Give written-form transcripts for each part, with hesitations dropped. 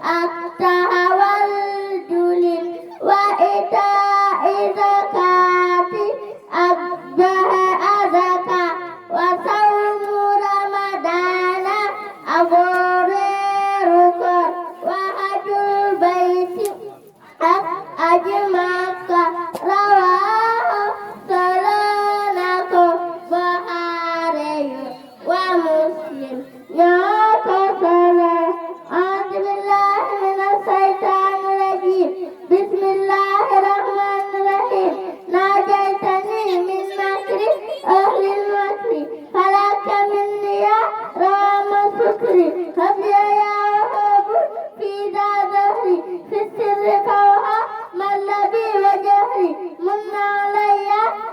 التولد وإيتاء الزكاة أصبح أزكى وصوم رمضان أبرار وحج البيت أجمعك رواه سلامة بخاري ومسلم أعوذ بالله من الشيطان الرجيم بسم الله الرحمن الرحيم ناجيتني من مكر أهل المكر فلك مني رام شكري هب يا وهاب في ذا ظهري في السر فوها مل بي وجهري من علي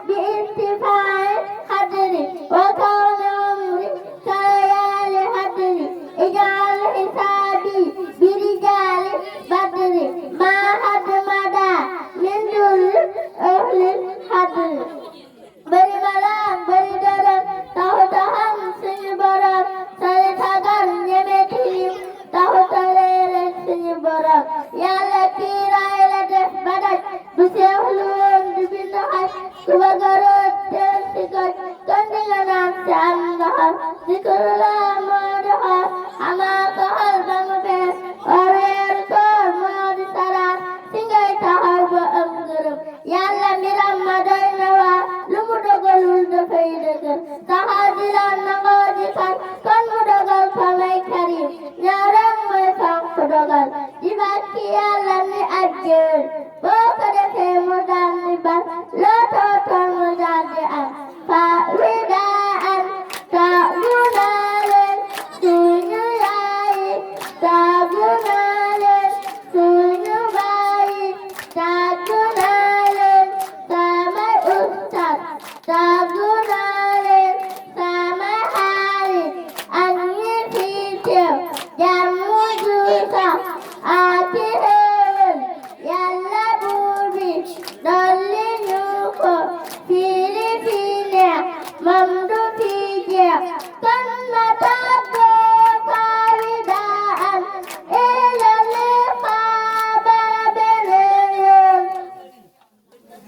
بارتفاع قدري وكون عمري كليالي هدري اجعل حسابي برجال بدري ما حد مدى من دول أهل الحدر bari malam bari daram tahu tahan suñu borom sale tagal ñeme tilim tahu talere suñu borom yàlla kiiraay la def ba daj bu seexlu woon du bind xaj ku bëgg a root teel si goj kon di nga naan si am nga xam zikrullah moo di xool xamaa ko xol ba mu bees weeru koor moo di saraat si ngay taxaw ba am ngërëm yàlla mbiram ma doy na waa lu mu dogalul dafay dëgër taxaw di la nangoo di kan kon mu dogal ko may karim ñaar rek mooy fonk dogal di bàkki yàlla ni ak jël boo ko defee mu daal ni bal loo tootoon mu daal di am fa widaan taagu naa leen suñu yaayi taagu naa leen suñu baayi taagu naa leen samay ustaz taagu naa leen samay xarit ak ñi fi teew jàmm ju sax ak xéewal yàlla buur bi dolli ñu ko fii li fi neex moom du fi jeex kon